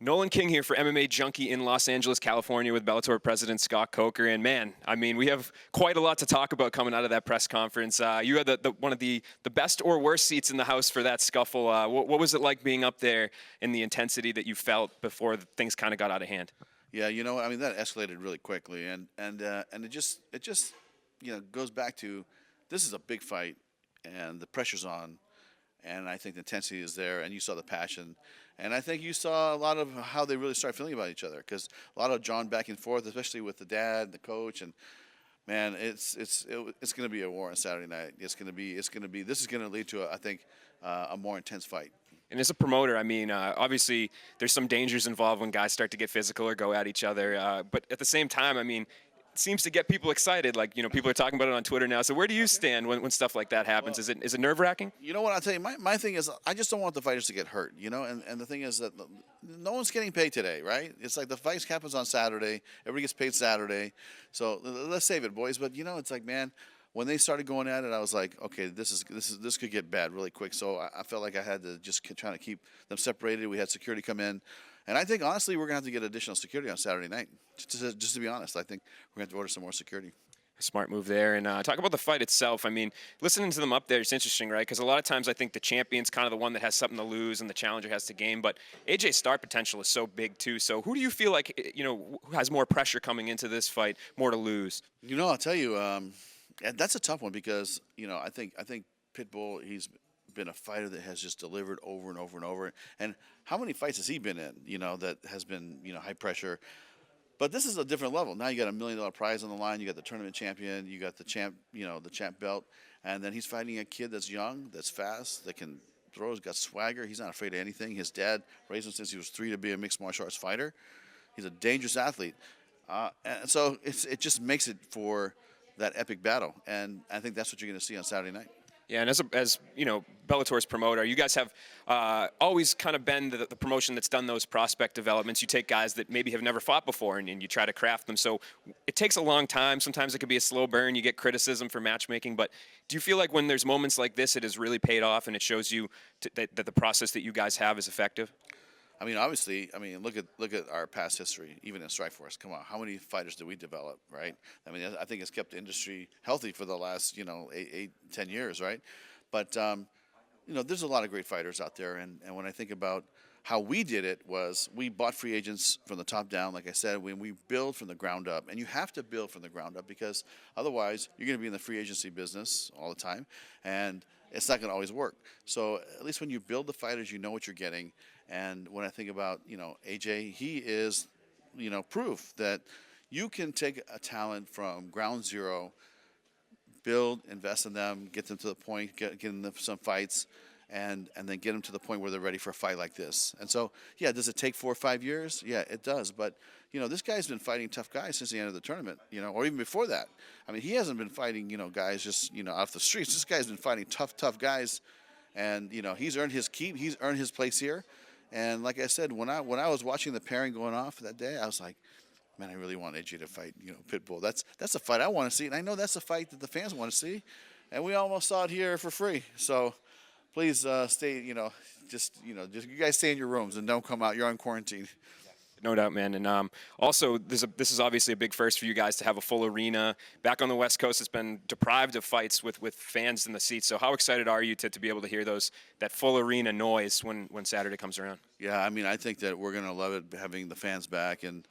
Nolan King here for MMA Junkie in Los Angeles, California with Bellator President Scott Coker. And man, I mean, we have quite a lot to talk about coming out of that press conference. You had one of the best or worst seats in the house for that scuffle. What was it like being up there and the intensity that you felt before things kind of got out of hand? Yeah, I mean that escalated really quickly, and it just goes back to this is a big fight, and the pressure's on, and I think the intensity is there, and you saw the passion, and I think you saw a lot of how they really start feeling about each other, because a lot of John back and forth, especially with the dad, the coach, and man, it's going to be a war on Saturday night. This is going to lead to I think a more intense fight. And as a promoter, I mean, obviously there's some dangers involved when guys start to get physical or go at each other. But at the same time, I mean, it seems to get people excited. Like, people are talking about it on Twitter now. So where do you stand when stuff like that happens? Well, is it nerve-wracking? You know what, I'll tell you, my thing is I just don't want the fighters to get hurt, and the thing is that no one's getting paid today, right? It's like the fight happens on Saturday. Everybody gets paid Saturday. So let's save it, boys. But, it's like, man, when they started going at it, I was like, okay, this could get bad really quick. So I felt like I had to just try to keep them separated. We had security come in, and I think honestly we're gonna have to get additional security on Saturday night. Just to be honest, I think we're gonna have to order some more security. Smart move there. And talk about the fight itself. I mean, listening to them up there, it's interesting, right? Because a lot of times I think the champion's kind of the one that has something to lose and the challenger has to gain. But AJ's star potential is so big, too. So who do you feel like, who has more pressure coming into this fight, more to lose? I'll tell you, that's a tough one because, I think Pitbull, he's been a fighter that has just delivered over and over and over. And how many fights has he been in, that has been, high pressure? But this is a different level. Now you got $1 million prize on the line. You got the tournament champion. You got the champ, the champ belt. And then he's fighting a kid that's young, that's fast, that can throw. He's got swagger. He's not afraid of anything. His dad raised him since he was 3 to be a mixed martial arts fighter. He's a dangerous athlete. And so it just makes it for that epic battle. And I think that's what you're going to see on Saturday night. Yeah, and as Bellator's promoter, you guys have always kind of been the promotion that's done those prospect developments. You take guys that maybe have never fought before and you try to craft them. So it takes a long time. Sometimes it could be a slow burn. You get criticism for matchmaking. But do you feel like when there's moments like this, it has really paid off and it shows you that the process that you guys have is effective? I mean, obviously, look at our past history, even in Strikeforce. Come on, how many fighters did we develop, right? I mean, I think it's kept the industry healthy for the last, 8, 10 years, right? But, there's a lot of great fighters out there. And when I think about how we did it was we bought free agents from the top down, like I said, when we build from the ground up. And you have to build from the ground up because otherwise you're going to be in the free agency business all the time. And it's not going to always work. So at least when you build the fighters, you know what you're getting. And when I think about, AJ, he is, proof that you can take a talent from ground zero, build, invest in them, get them to the point, get them some fights, and then get them to the point where they're ready for a fight like this. And so, yeah, does it take 4 or 5 years? Yeah, it does. But, this guy's been fighting tough guys since the end of the tournament, or even before that. I mean, he hasn't been fighting, guys just, off the streets. This guy's been fighting tough guys. And, he's earned his keep. He's earned his place here. And like I said, when I was watching the pairing going off that day, I was like, man, I really want AJ to fight, Pitbull. That's a fight I want to see, and I know that's a fight that the fans want to see, and we almost saw it here for free. So please stay, just you guys stay in your rooms and don't come out. You're on quarantine. No doubt, man. And also, this is obviously a big first for you guys to have a full arena. Back on the West Coast, it's been deprived of fights with fans in the seats. So how excited are you to be able to hear that full arena noise when Saturday comes around? Yeah, I think that we're going to love it, having the fans back. And,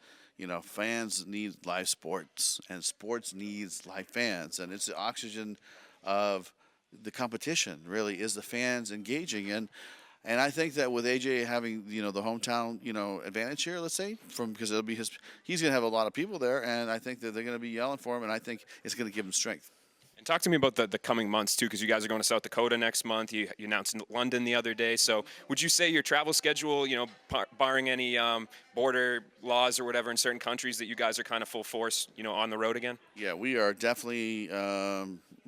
fans need live sports, and sports needs live fans. And it's the oxygen of the competition, really, is the fans engaging. And I think that with AJ having, the hometown, advantage here, let's say, because it'll be he's going to have a lot of people there, and I think that they're going to be yelling for him, and I think it's going to give him strength. And talk to me about the coming months, too, because you guys are going to South Dakota next month. You announced London the other day. So would you say your travel schedule, barring any border laws or whatever in certain countries, that you guys are kind of full force, on the road again? Yeah, we are definitely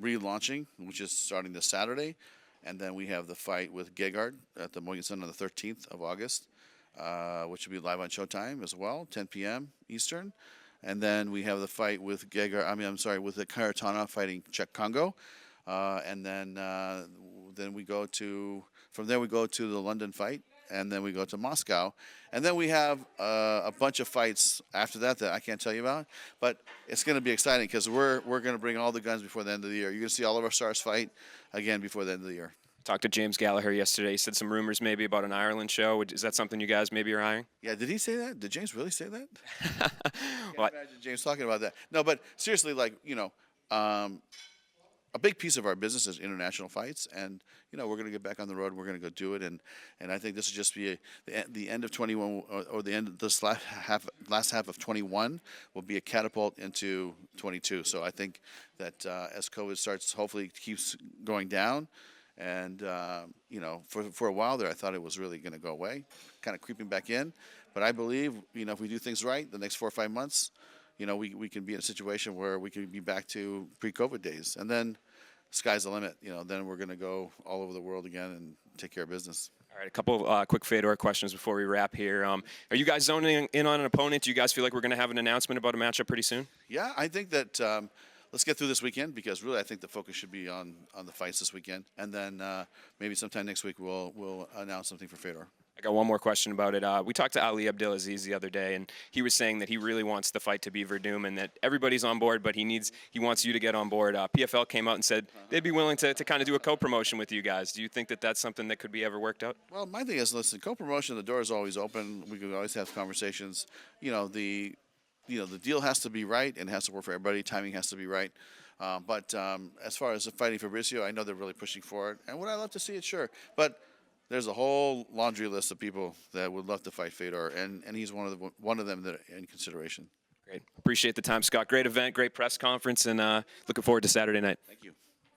relaunching, which is starting this Saturday. And then we have the fight with Gegard at the Mohegan Sun on the 13th of August, which will be live on Showtime as well, 10 p.m. Eastern. And then we have the fight with with the Karatana fighting Czech Congo. And then we go to the London fight. and then we go to Moscow, and then we have a bunch of fights after that I can't tell you about. But it's going to be exciting because we're going to bring all the guns before the end of the year. You're going to see all of our stars fight again before the end of the year. Talked to James Gallagher yesterday. He said some rumors maybe about an Ireland show. Is that something you guys maybe are eyeing? Yeah, did he say that? Did James really say that? Well, Imagine James talking about that. No, but seriously, like, a big piece of our business is international fights, and we're going to get back on the road. We're going to go do it, and I think this will just be the end of 21, or the end of this last half of 21 will be a catapult into 22. So I think that as COVID starts, hopefully keeps going down. And, for a while there, I thought it was really going to go away, kind of creeping back in. But I believe, if we do things right, the next 4 or 5 months, we can be in a situation where we can be back to pre-COVID days. And then sky's the limit. Then we're going to go all over the world again and take care of business. All right, a couple quick Fedor questions before we wrap here. Are you guys zoning in on an opponent? Do you guys feel like we're going to have an announcement about a matchup pretty soon? Yeah, I think that let's get through this weekend, because really I think the focus should be on the fights this weekend. And then maybe sometime next week we'll announce something for Fedor. I got one more question about it. We talked to Ali Abdelaziz the other day, and he was saying that he really wants the fight to be Verdum, and that everybody's on board, but he wants you to get on board. PFL came out and said they'd be willing to kind of do a co-promotion with you guys. Do you think that that's something that could be ever worked out? Well, my thing is, listen, co-promotion, the door is always open. We can always have conversations. The deal has to be right and has to work for everybody. Timing has to be right. But as far as fighting Fabricio, I know they're really pushing for it, and would I love to see it? Sure, but there's a whole laundry list of people that would love to fight Fedor, and he's one of them that are in consideration. Great. Appreciate the time, Scott. Great event, great press conference, and looking forward to Saturday night. Thank you.